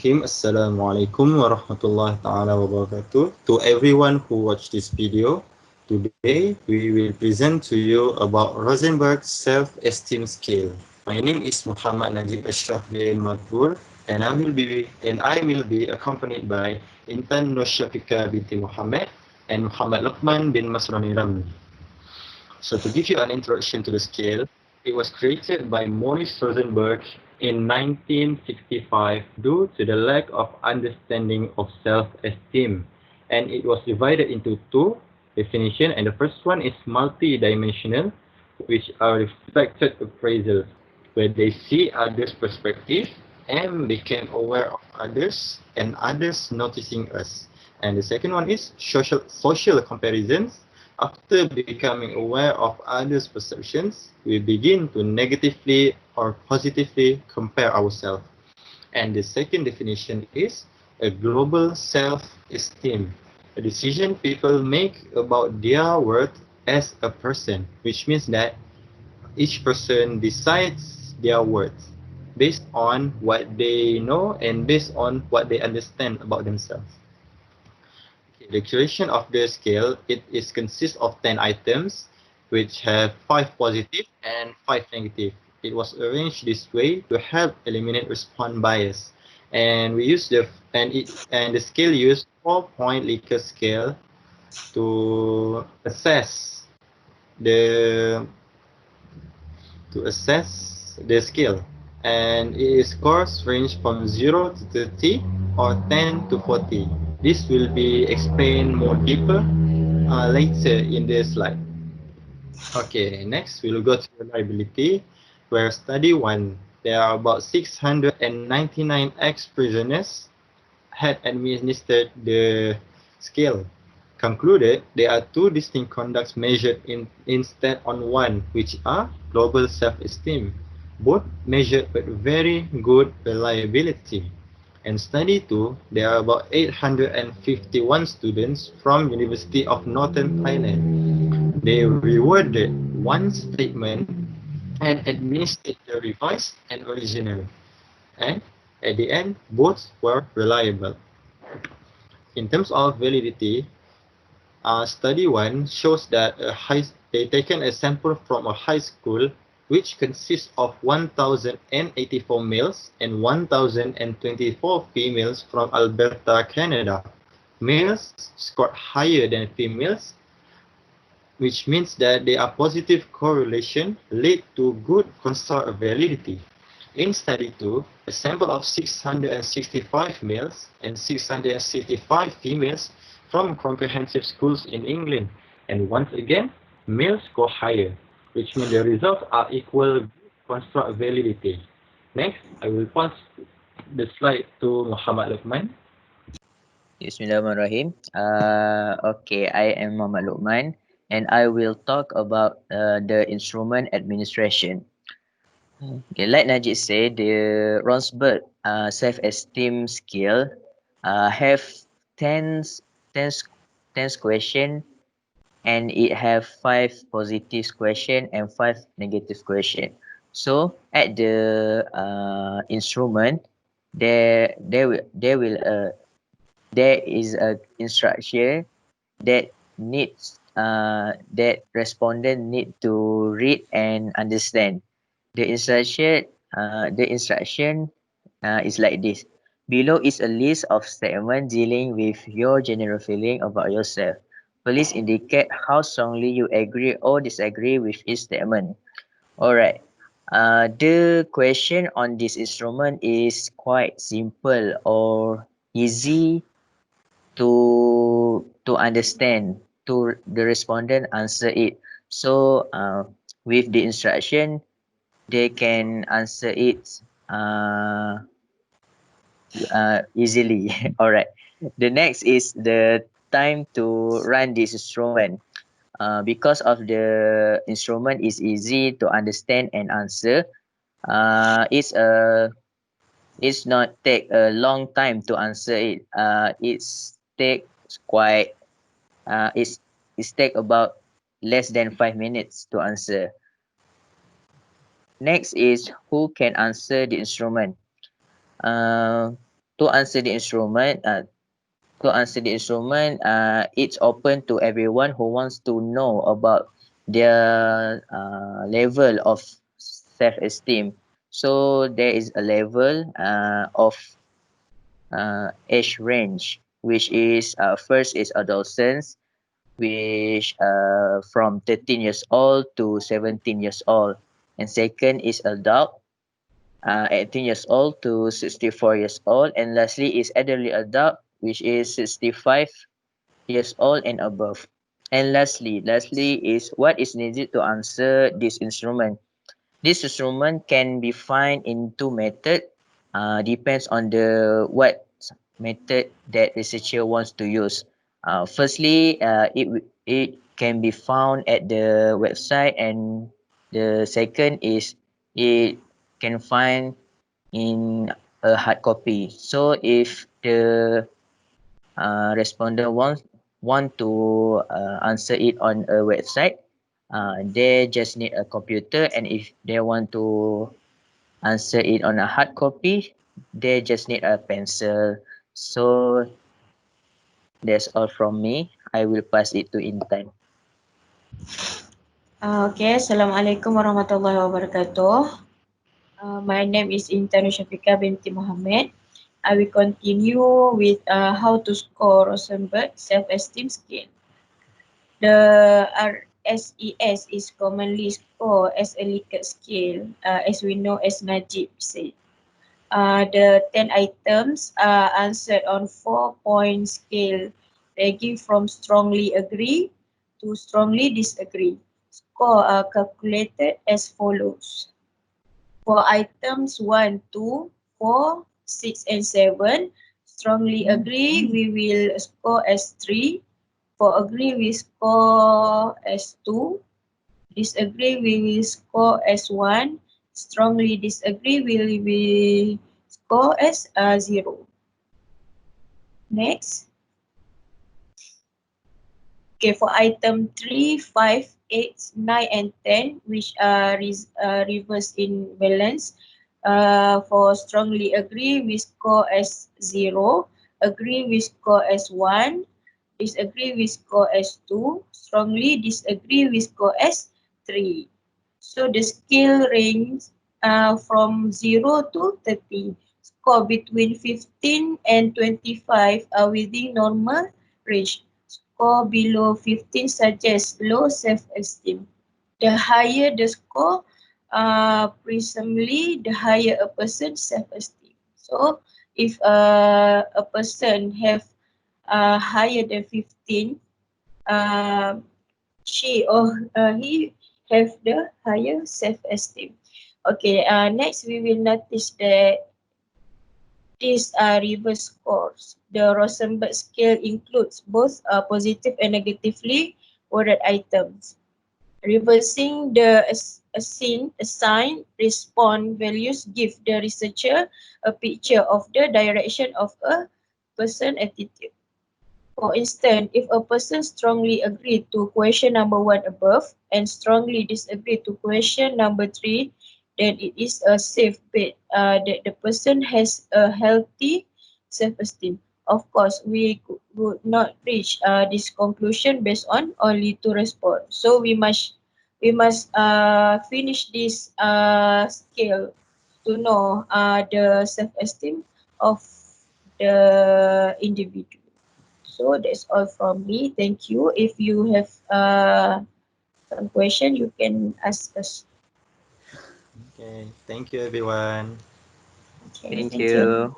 Bismillahirrahmanirrahim. Assalamualaikum warahmatullahi ta'ala wabarakatuh. To everyone who watched this video, today we will present to you about Rosenberg Self-Esteem Scale. My name is Muhammad Najib Ashraf bin Mathur, and I will be accompanied by Intan Nur Syafiqah binti Muhammad and Muhammad Luqman bin Masrani Ramli. So to give you an introduction to the scale, it was created by Maurice Rosenberg in 1965 due to the lack of understanding of self-esteem. And it was divided into two definitions, and the first one is multi-dimensional, which are reflected appraisals, where they see others' perspective and became aware of others and others noticing us. And the second one is social comparisons. After becoming aware of others' perceptions, we begin to negatively or positively compare ourselves. And the second definition is a global self-esteem, a decision people make about their worth as a person, which means that each person decides their worth based on what they know and based on what they understand about themselves. The creation of the scale, it consists of 10 items, which have 5 positive and 5 negative. It was arranged this way to help eliminate response bias. And the scale used 4-point Likert scale to assess the scale. And its scores range from 0 to 30 or 10 to 40. This will be explained more deeper later in the slide. Okay, next we'll go to reliability, where study 1, there are about 699 ex-prisoners had administered the scale. Concluded, there are two distinct conducts measured instead on one, which are global self-esteem. Both measured with very good reliability. And study 2, there are about 851 students from University of Northern Thailand. They rewarded one statement and administered the revised and original. And at the end, both were reliable. In terms of validity, study 1 shows that they taken a sample from a high school which consists of 1,084 males and 1,024 females from Alberta, Canada. Males scored higher than females, which means that there are positive correlation lead to good construct validity. In study 2, a sample of 665 males and 665 females from comprehensive schools in England, and once again, males score higher, which means the results are equal construct validity. Next, I will pass the slide to Muhammad Luqman. Bismillahirrahmanirrahim. Okay, I am Muhammad Luqman, and I will talk about the instrument administration. Okay, like Najib said, the Rosenberg self-esteem scale have 10, 10, 10 question, and it have 5 positive question and 5 negative question. So at the instrument, there is a instruction that needs that respondent need to read and understand. The instruction is like this. Below is a list of statements dealing with your general feeling about yourself. Please indicate how strongly you agree or disagree with each statement. Alright. The question on this instrument is quite simple or easy to understand, to the respondent answer it. So with the instruction, they can answer it easily. All right. The next is the time to run this instrument. Because of the instrument is easy to understand and answer, it's not take a long time to answer it. It's take quite it's take about less than 5 minutes to answer. Next is who can answer the instrument. Uh, To answer the instrument, it's open to everyone who wants to know about their level of self-esteem. So there is a level of age range, which is first is adolescence, which from 13 years old to 17 years old, and second is adult, 18 years old to 64 years old, and lastly is elderly adult, which is 65 years old and above. And lastly is what is needed to answer this instrument. This instrument can be found in two methods. Depends on the what method that researcher wants to use. Firstly, it can be found at the website, and the second is it can find in a hard copy. So if the respondent want to answer it on a website, they just need a computer, and if they want to answer it on a hard copy, they just need a pencil. So that's all from me. I will pass it to Intan. Okay, Assalamualaikum warahmatullahi wabarakatuh. My name is Intan Shafika binti Mohammed. I will continue with how to score Rosenberg Self-Esteem Scale. The RSES is commonly scored as a Likert scale, as we know as Najib said. The 10 items are answered on 4-point scale, ranging from strongly agree to strongly disagree. Score are calculated as follows. For items 1, 2, 4, 6 and 7, strongly agree, we will score as 3. For agree, we score as 2. Disagree, we will score as 1. Strongly disagree, we will score as 0. Next. Okay, for item 3, 5, 8, 9 and 10, which are reverse in balance. For strongly agree, we score as 0. Agree, we score as 1. Disagree, we score as 2. Strongly disagree, we score as 3. So the scale range from 0 to 30. Score between 15 and 25 are within normal range. Score below 15 suggests low self-esteem. The higher the score, presumably the higher a person's self-esteem. So if a person have higher than 15, uh, she or he have the higher self-esteem. Okay, next we will notice that these are reverse scores. The Rosenberg scale includes both positive and negatively worded items. Reversing the assign response values give the researcher a picture of the direction of a person's attitude. For instance, if a person strongly agreed to question number 1 above and strongly disagreed to question number 3, then it is a safe bet that the person has a healthy self-esteem. Of course, we would not reach this conclusion based on only 2 responses. So we must finish this scale to know the self-esteem of the individual. So that's all from me. Thank you. If you have some question, you can ask us. Okay, thank you everyone. Okay, Thank thank you. you.